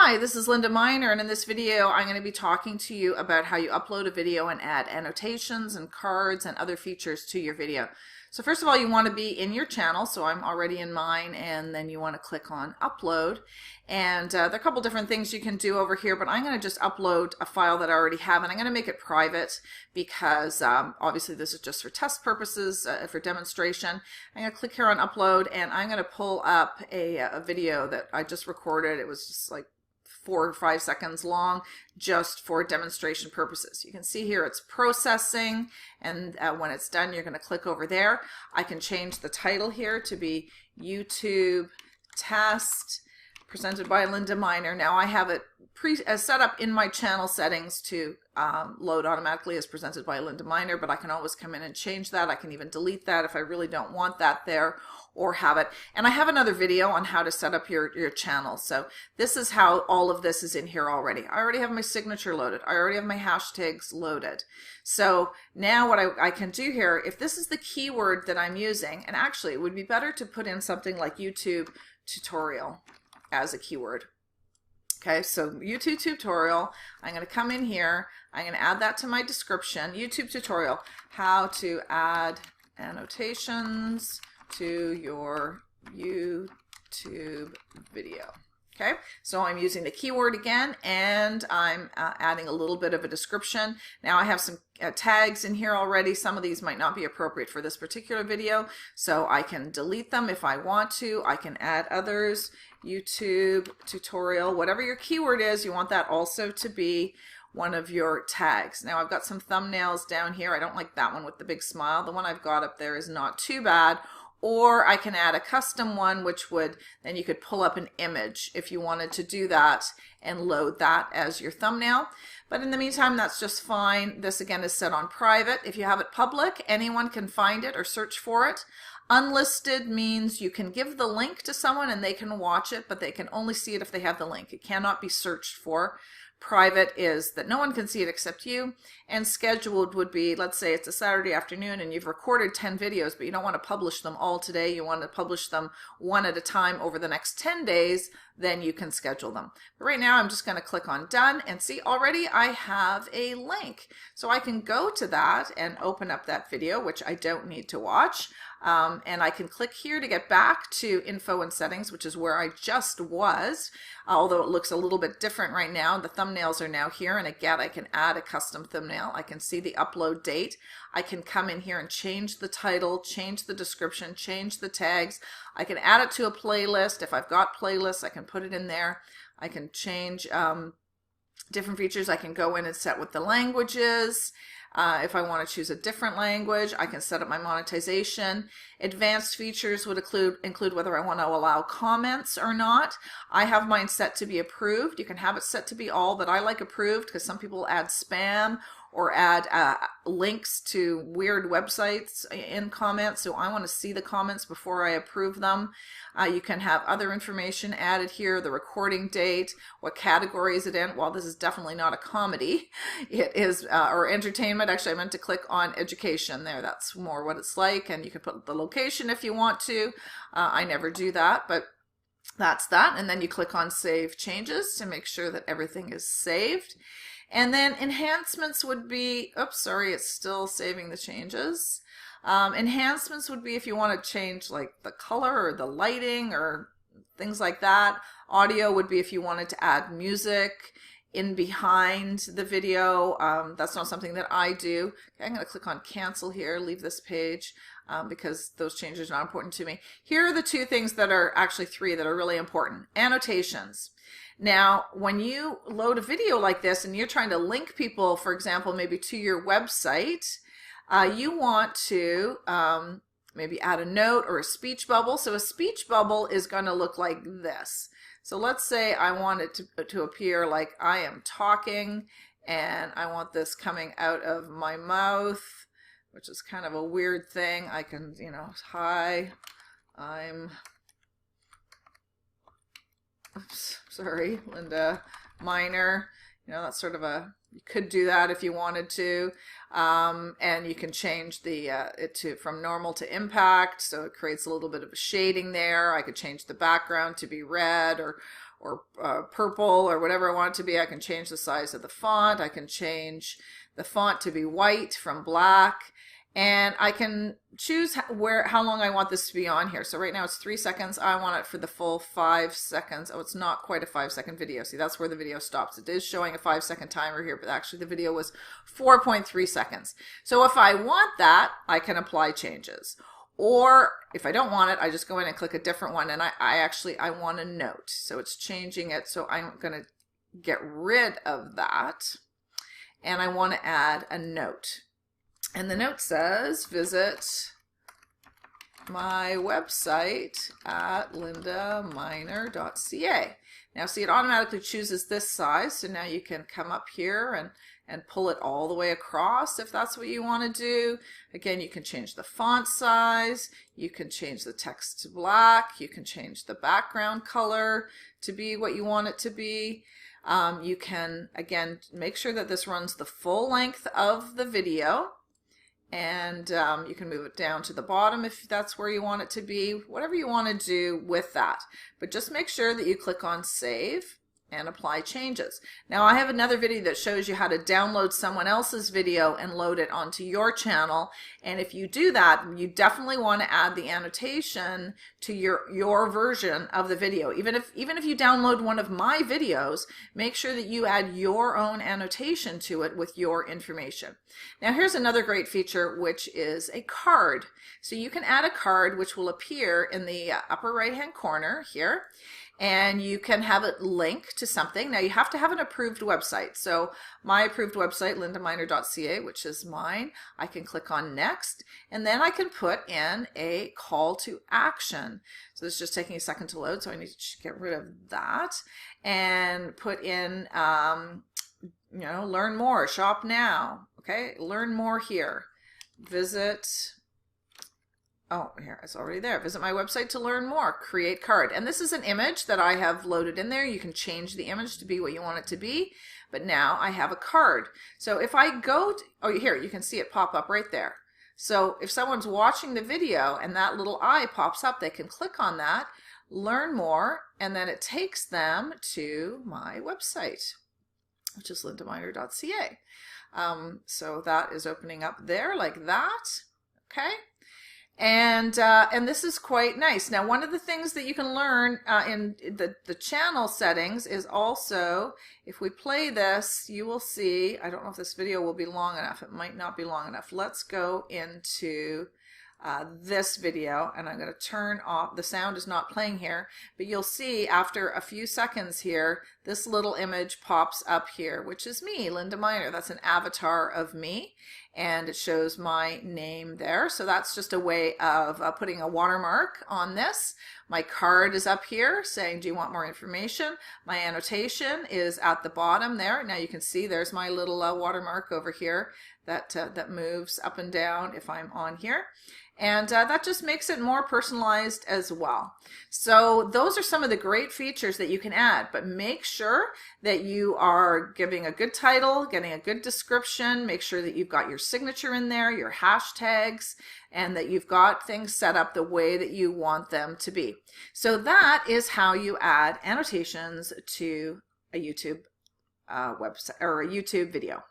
Hi, this is Linda Miner, and in this video I'm going to be talking to you about how you upload a video and add annotations and cards and other features to your video. So first of all, you want to be in your channel, so I'm already in mine, and then you want to click on upload. And there are a couple different things you can do over here, but I'm going to just upload a file that I already have, and I'm going to make it private because obviously this is just for test purposes, for demonstration. I'm going to click here on upload, and I'm going to pull up a video that I just recorded. It was just like 4 or 5 seconds long, just for demonstration purposes. You can see here it's processing, and when it's done you're going to click over there. I can change the title here to be YouTube Test presented by Linda Miner. Now I have it set up in my channel settings to load automatically as presented by Linda Miner, but I can always come in and change that. I can even delete that if I really don't want that there, or have it. And I have another video on how to set up your channel. So this is how all of this is in here already. I already have my signature loaded. I already have my hashtags loaded. So now what I can do here, if this is the keyword that I'm using, and actually it would be better to put in something like YouTube tutorial as a keyword. Okay, so YouTube tutorial, I'm going to come in here, I'm going to add that to my description. YouTube tutorial, how to add annotations to your YouTube video. Okay, so I'm using the keyword again, and I'm adding a little bit of a description. Now I have some tags in here already. Some of these might not be appropriate for this particular video, so I can delete them if I want to. I can add others. YouTube tutorial, whatever your keyword is, you want that also to be one of your tags. Now I've got some thumbnails down here. I don't like that one with the big smile. The one I've got up there is not too bad. Or I can add a custom one, which would, then you could pull up an image if you wanted to do that and load that as your thumbnail. But in the meantime, that's just fine. This again is set on private. If you have it public, anyone can find it or search for it. Unlisted means you can give the link to someone and they can watch it, but they can only see it if they have the link. It cannot be searched for. Private is that no one can see it except you, and scheduled would be, let's say it's a Saturday afternoon and you've recorded 10 videos, but you don't want to publish them all today. You want to publish them one at a time over the next 10 days, then you can schedule them. But right now I'm just going to click on done, and see already I have a link. So I can go to that and open up that video, which I don't need to watch. And I can click here to get back to info and settings, which is where I just was, although it looks a little bit different right now. The thumbnails are now here, and again I can add a custom thumbnail. I can see the upload date. I can come in here and change the title, change the description, change the tags. I can add it to a playlist. If I've got playlists, I can put it in there. I can change different features. I can go in and set what the language is. If I want to choose a different language, I can set up my monetization. Advanced features would include whether I want to allow comments or not. I have mine set to be approved. You can have it set to be all, but I like approved because some people add spam or add links to weird websites in comments, so I want to see the comments before I approve them. You can have other information added here, the recording date, what category is it in. Well, this is definitely not a comedy. It is, or entertainment. Actually, I meant to click on education there. That's more what it's like, and you can put the location if you want to. I never do that, but that's that. And then you click on Save Changes to make sure that everything is saved. And then enhancements would be, oops, sorry, it's still saving the changes. Enhancements would be if you want to change like the color or the lighting or things like that. Audio would be if you wanted to add music in behind the video. That's not something that I do. Okay, I'm going to click on cancel here, leave this page because those changes are not important to me. Here are the two things that are, actually three, that are really important. Annotations. Now, when you load a video like this and you're trying to link people, for example, maybe to your website, you want to maybe add a note or a speech bubble. So a speech bubble is going to look like this. So let's say I want it to appear like I am talking, and I want this coming out of my mouth, which is kind of a weird thing. I can, you know, hi, I'm... Oops, sorry, Linda Miner. You know, that's sort of a, you could do that if you wanted to. And you can change the it to from normal to impact, so it creates a little bit of a shading there. I could change the background to be red, purple or whatever I want it to be. I can change the size of the font. I can change the font to be white from black. And I can choose how long I want this to be on here. So right now it's 3 seconds. I want it for the full 5 seconds. Oh, it's not quite a 5-second video. See, that's where the video stops. It is showing a 5-second timer here, but actually the video was 4.3 seconds. So if I want that, I can apply changes. Or if I don't want it, I just go in and click a different one. And I want a note. So it's changing it. So I'm going to get rid of that. And I want to add a note. And the note says, visit my website at lindaminer.ca. Now see, it automatically chooses this size, so now you can come up here and pull it all the way across if that's what you want to do. Again, you can change the font size, you can change the text to black, you can change the background color to be what you want it to be. You can, again, make sure that this runs the full length of the video. And you can move it down to the bottom if that's where you want it to be, whatever you want to do with that. But just make sure that you click on Save and Apply Changes. Now I have another video that shows you how to download someone else's video and load it onto your channel. And if you do that, you definitely want to add the annotation to your version of the video. Even if you download one of my videos, make sure that you add your own annotation to it with your information. Now here's another great feature, which is a card. So you can add a card which will appear in the upper right hand corner here. And you can have it link to something. Now you have to have an approved website. So my approved website, lindaminer.ca, which is mine, I can click on next, and then I can put in a call to action. So this is just taking a second to load, so I need to get rid of that and put in, learn more, shop now. Okay, learn more here. Visit. Oh, here, it's already there. Visit my website to learn more. Create card. And this is an image that I have loaded in there. You can change the image to be what you want it to be. But now I have a card. So if I go to, oh, here, you can see it pop up right there. So if someone's watching the video and that little eye pops up, they can click on that, learn more, and then it takes them to my website, which is lindaminer.ca. So that is opening up there like that. Okay. And this is quite nice. Now, one of the things that you can learn in the channel settings is also, if we play this, you will see, I don't know if this video will be long enough. It might not be long enough. Let's go into this video, and I'm going to turn off, the sound is not playing here, but you'll see after a few seconds here, this little image pops up here, which is me, Linda Miner. That's an avatar of me, and it shows my name there. So that's just a way of putting a watermark on this. My card is up here saying, do you want more information? My annotation is at the bottom there. Now you can see there's my little watermark over here that moves up and down if I'm on here. And that just makes it more personalized as well. So those are some of the great features that you can add, but make sure that you are giving a good title, getting a good description, make sure that you've got your signature in there, your hashtags, and that you've got things set up the way that you want them to be. So that is how you add annotations to a YouTube website or a YouTube video.